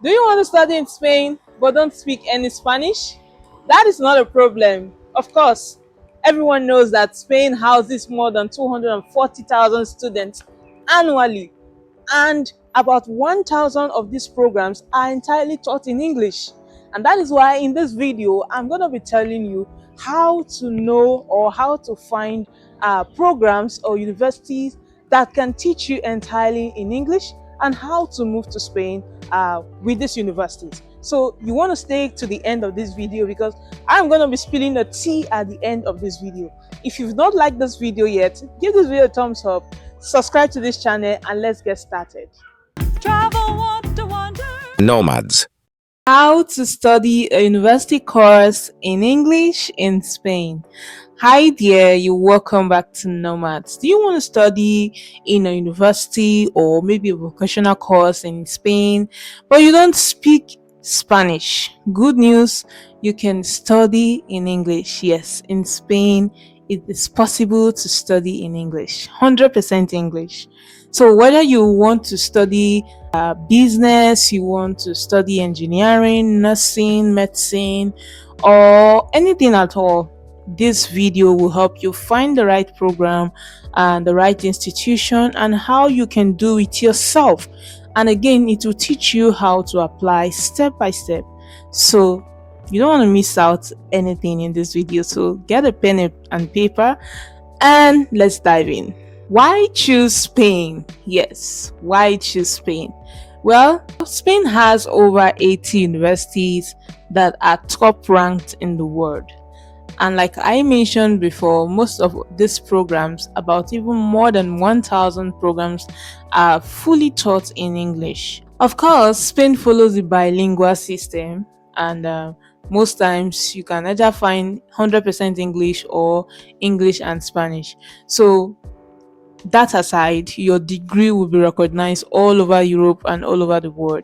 Do you want to study in Spain but don't speak any Spanish? That is not a problem. Of course, everyone knows that Spain houses more than 240,000 students annually, and about 1,000 of these programs are entirely taught in English. And that is why in this video, I'm going to be telling you how to know or how to find programs or universities that can teach you entirely in English, and how to move to Spain with these universities. So you want to stay to the end of this video, because I'm going to be spilling the tea at the end of this video. If you've not liked this video yet, give this video a thumbs up, subscribe to this channel, and let's get started. Travel, want to wander. Nomads. How to study a university course in English in Spain. Hi there, you're welcome back to Nomads. Do you want to study in a university or maybe a vocational course in Spain, but you don't speak Spanish? Good news, you can study in English. Yes, in Spain, it is possible to study in English, 100% English. So whether you want to study business, you want to study engineering, nursing, medicine, or anything at all, this video will help you find the right program and the right institution and how you can do it yourself. And again, it will teach you how to apply step by step. So you don't want to miss out anything in this video. So get a pen and paper and let's dive in. Why choose Spain? Yes, why choose Spain? Well, Spain has over 80 universities that are top ranked in the world. And like I mentioned before, most of these programs, about even more than 1,000 programs, are fully taught in English. Of course, Spain follows the bilingual system, and most times you can either find 100% English or English and Spanish. So that aside, your degree will be recognized all over Europe and all over the world.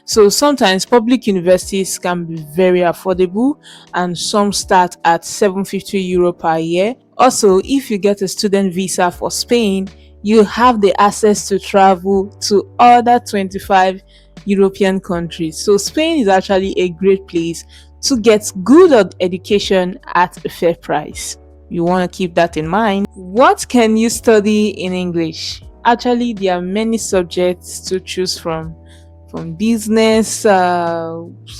So sometimes public universities can be very affordable, and some start at 750 euro per year. Also, if you get a student visa for Spain, you have the access to travel to other 25 European countries. So Spain is actually a great place to get good education at a fair price. You want to keep that in mind. What can you study in English? Actually, there are many subjects to choose from business,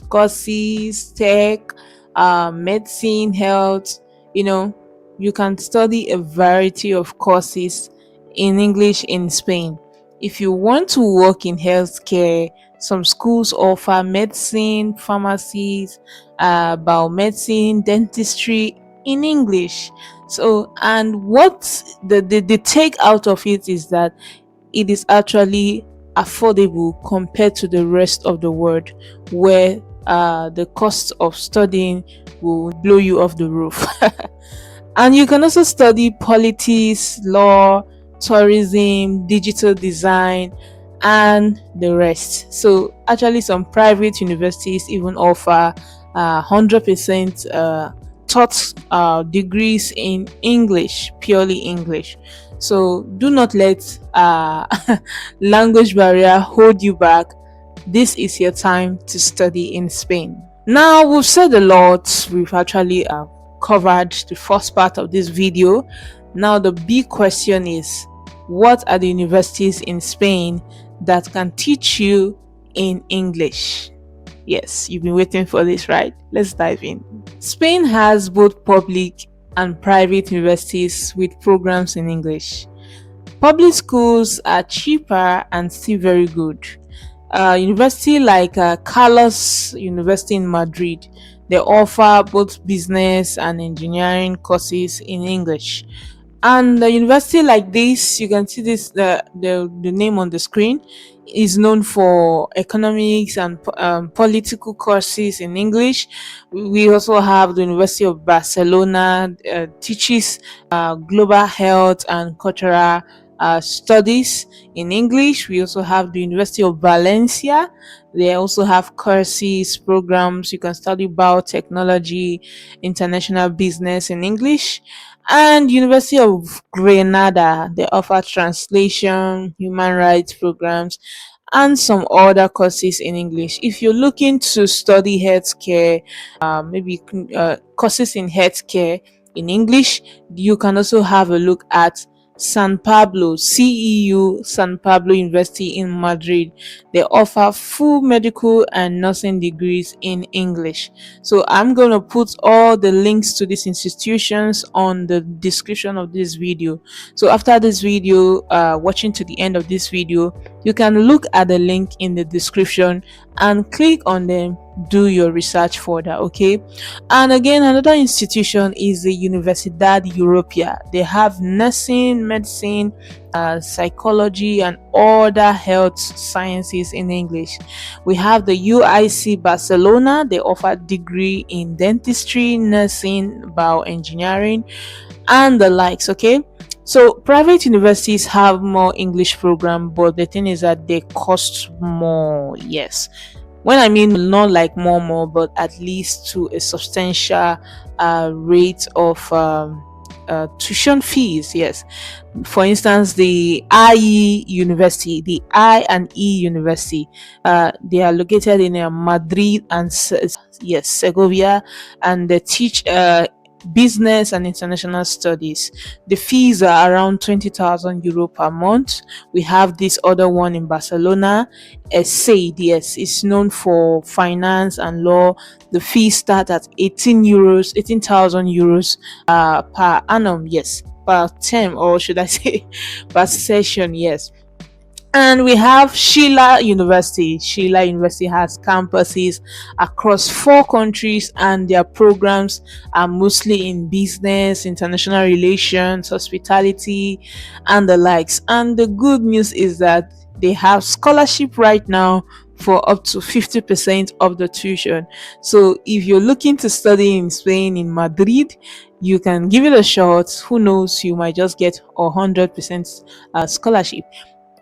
courses, tech, medicine, health. You know, you can study a variety of courses in English in Spain. If you want to work in healthcare, some schools offer medicine, pharmacies, biomedicine, dentistry in English. So, and what the take out of it is that it is actually affordable compared to the rest of the world, where the cost of studying will blow you off the roof. And you can also study politics, law, tourism, digital design, and the rest. So actually, some private universities even offer 100% taught degrees in English, purely English. So do not let language barrier hold you back. This is your time to study in Spain. Now, we've said a lot. We've actually covered the first part of this video. Now the big question is, what are the universities in Spain that can teach you in English? Yes, you've been waiting for this, right? Let's dive in. Spain has both public and private universities with programs in English. Public schools are cheaper and still very good. University like Carlos University in Madrid, they offer both business and engineering courses in English. And the university like this, you can see this, the name on the screen, is known for economics and political courses in English. We also have the University of Barcelona, teaches global health and cultural studies in English. We also have the University of Valencia. They also have courses, programs. You can study biotechnology, international business in English. And University of Granada, they offer translation, human rights programs, and some other courses in English. If you're looking to study healthcare, maybe courses in healthcare in English, you can also have a look at San Pablo, CEU, San Pablo University in Madrid. They offer full medical and nursing degrees in English. So I'm going to put all the links to these institutions on the description of this video. So after this video, watching to the end of this video, you can look at the link in the description and click on them, do your research further, okay? And again, another institution is the Universidad Europea. They have nursing, medicine, psychology, and other health sciences in English. We have the UIC Barcelona. They offer degree in dentistry, nursing, bioengineering, and the likes, okay? So private universities have more English program, but the thing is that they cost more. Yes, when I mean not like more, but at least to a substantial rate of tuition fees. Yes, for instance, the IE University, the I and E University, they are located in Madrid and yes, Segovia, and they teach business and international studies. The fees are around 20,000 euro per month. We have this other one in Barcelona, SAID. Yes, it's known for finance and law. The fees start at 18,000 euros per annum. Yes, per term, or should I say per session. Yes. And we have Sheila University. Sheila University has campuses across 4 countries, and their programs are mostly in business, international relations, hospitality, and the likes. And the good news is that they have scholarship right now for up to 50% of the tuition. So if you're looking to study in Spain, in Madrid, you can give it a shot. Who knows, you might just get 100% scholarship.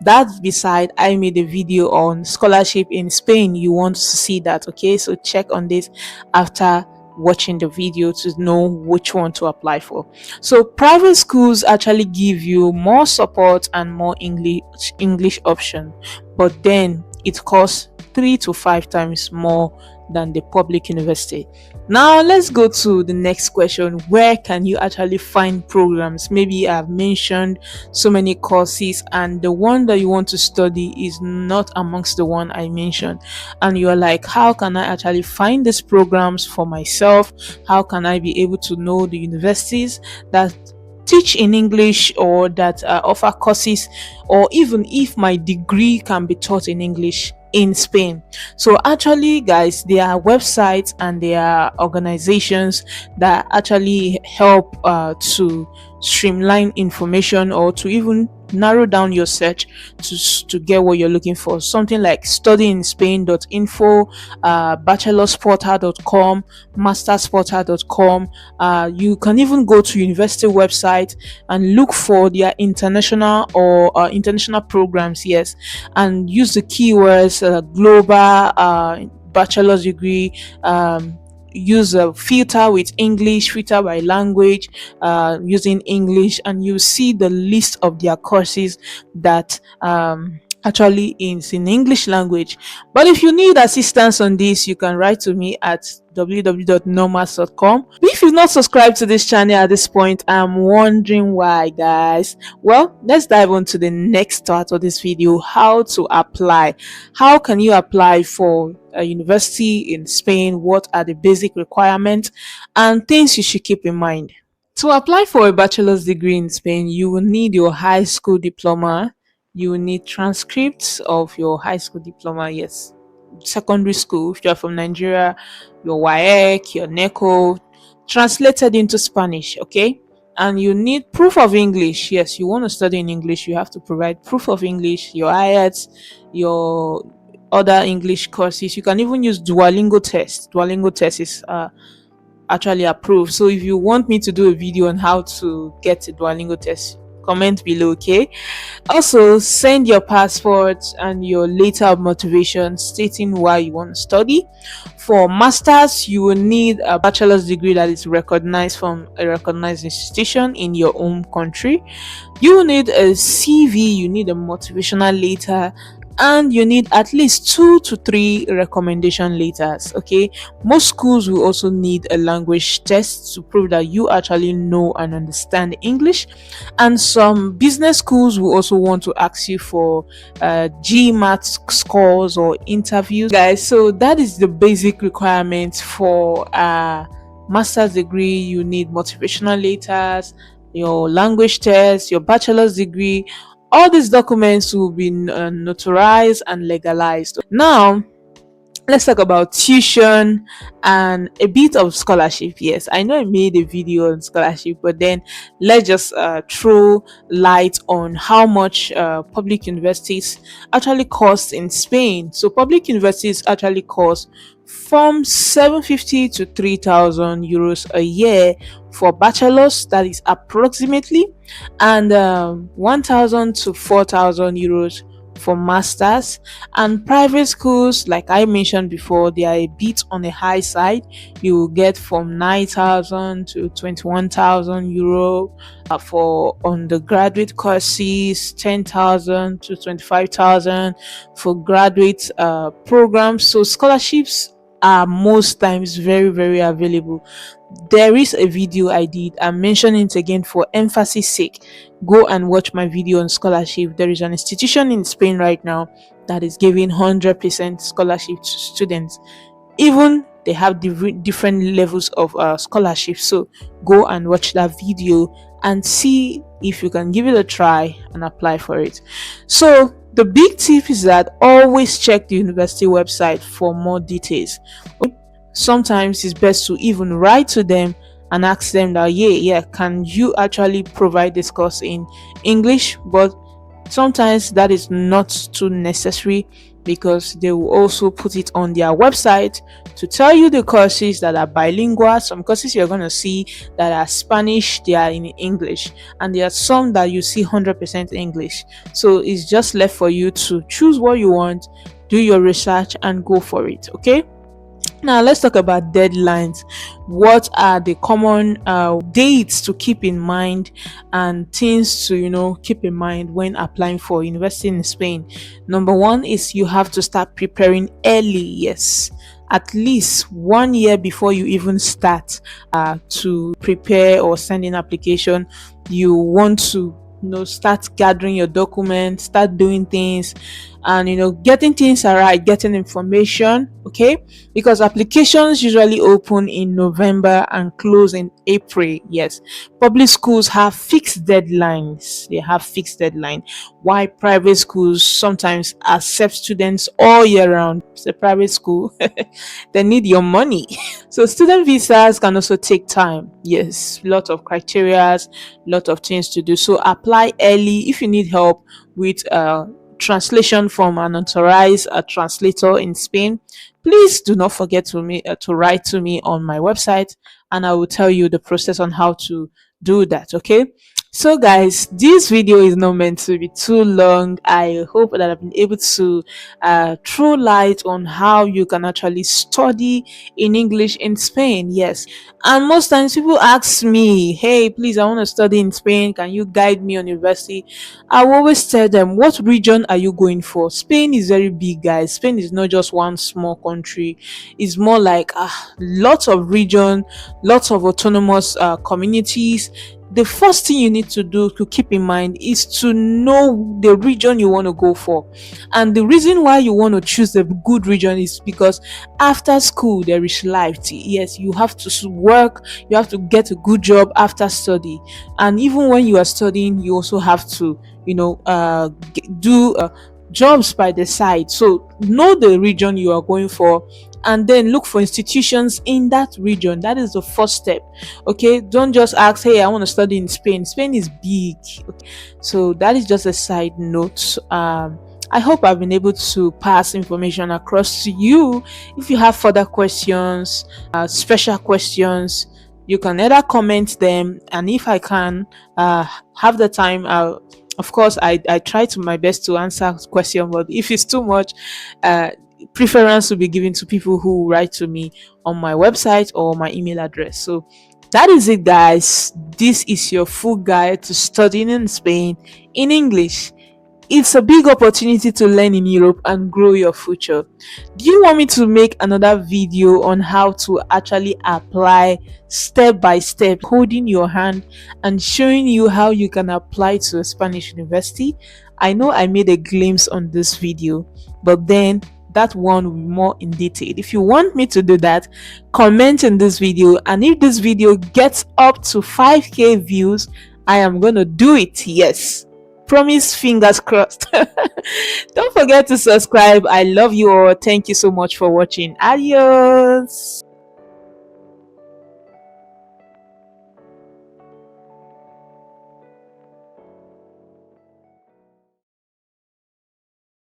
That beside, I made a video on scholarship in Spain. You want to see that, okay? So check on this after watching the video to know which one to apply for. So private schools actually give you more support and more English option, but then it costs 3 to 5 times more than the public university. Now let's go to the next question. Where can you actually find programs? Maybe I've mentioned so many courses, and the one that you want to study is not amongst the one I mentioned, and you're like, how can I actually find these programs for myself? How can I be able to know the universities that teach in English, or that offer courses, or even if my degree can be taught in English in Spain? So actually, guys, there are websites and there are organizations that actually help to streamline information, or to even narrow down your search to get what you're looking for. Something like studyinSpain.info, bachelorsportal.com, mastersportal.com. You can even go to university website and look for their international or international programs, yes, and use the keywords global bachelor's degree. Use a filter with English, filter by language, using English, and you see the list of their courses that actually is in English language. But if you need assistance on this, you can write to me at www.nomas.com. If you've not subscribed to this channel at this point, I'm wondering why, guys. Well, let's dive on to the next part of this video: how to apply. How can you apply for a university in Spain? What are the basic requirements and things you should keep in mind? To apply for a bachelor's degree in Spain, you will need your high school diploma. You will need transcripts of your high school diploma, yes, secondary school. If you're from Nigeria, your WAEC, your NECO, translated into Spanish, okay? And you need proof of English. Yes, you want to study in English, you have to provide proof of English, your IELTS, your other English courses. You can even use Duolingo test. Duolingo test is actually approved. So if you want me to do a video on how to get a Duolingo test, comment below, okay? Also, send your passport and your letter of motivation stating why you want to study. For masters, you will need a bachelor's degree that is recognized from a recognized institution in your own country. You will need a CV, you need a motivational letter and you need at least 2 to 3 recommendation letters. Okay, most schools will also need a language test to prove that you actually know and understand English, and some business schools will also want to ask you for GMAT scores or interviews, guys. So that is the basic requirement for master's degree. You need motivational letters, your language test, your bachelor's degree. All these documents will be notarized and legalized. Now, let's talk about tuition and a bit of scholarship. Yes, I know I made a video on scholarship, but then let's just throw light on how much public universities actually cost in Spain. So public universities actually cost from 750 to 3,000 euros a year for bachelors, that is approximately, and 1,000 to 4,000 euros for masters. And private schools, like I mentioned before, they are a bit on the high side. You will get from 9,000 to 21,000 euro for undergraduate courses, 10,000 to 25,000 for graduate programs. So scholarships are most times very, very available. There is a video I did. I'm mentioning it again for emphasis sake. Go and watch my video on scholarship. There is an institution in Spain right now that is giving 100% scholarship to students. Even they have different levels of scholarship. So go and watch that video and see if you can give it a try and apply for it. So the big tip is that always check the university website for more details. Sometimes it's best to even write to them and ask them that, yeah, can you actually provide this course in English? But sometimes that is not too necessary, because they will also put it on their website to tell you the courses that are bilingual. Some courses you're going to see that are Spanish, they are in English, and there are some that you see 100% English. So it's just left for you to choose what you want, do your research, and go for it. Okay, now let's talk about deadlines. What are the common dates to keep in mind and things to keep in mind when applying for university in Spain? Number one is you have to start preparing early. Yes, at least 1 year before you even start to prepare or send in application. You want to start gathering your documents, start doing things, and getting things right, getting information. Okay, because applications usually open in November and close in April. Yes, public schools have fixed deadlines. They have fixed deadline. Why private schools sometimes accept students all year round. It's a private school. They need your money. So student visas can also take time. Yes, lot of criterias, lot of things to do. So apply early. If you need help with translation from an authorized translator in Spain, please do not forget to write to me on my website, and I will tell you the process on how to do that. Okay, so guys, this video is not meant to be too long. I hope that I've been able to throw light on how you can actually study in English in Spain. Yes, and most times people ask me, hey, please, I want to study in Spain, can you guide me on university? I will always tell them, what region are you going for? Spain is very big, guys. Spain is not just one small country. It's more like lots of region, lots of autonomous communities. The first thing you need to do to keep in mind is to know the region you want to go for. And the reason why you want to choose the good region is because after school there is life. Yes, you have to work, you have to get a good job after study. And even when you are studying, you also have to do jobs by the side. So know the region you are going for, and then look for institutions in that region. That is the first step. Okay, don't just ask, hey, I want to study in Spain. Spain is big. Okay, so that is just a side note. I hope I've been able to pass information across to you. If you have further questions, special questions, you can either comment them, and if I can have the time, of course I try to my best to answer question. But if it's too much, uh preference will be given to people who write to me on my website or my email address. So that is it, guys. This is your full guide to studying in Spain in English. It's a big opportunity to learn in Europe and grow your future. Do you want me to make another video on how to actually apply step by step, holding your hand and showing you how you can apply to a Spanish university? I know I made a glimpse on this video, but then that one will be more in detail. If you want me to do that, comment in this video, and if this video gets up to 5k views, I am going to do it. Yes. Promise, fingers crossed. Don't forget to subscribe. I love you all. Thank you so much for watching. Adios.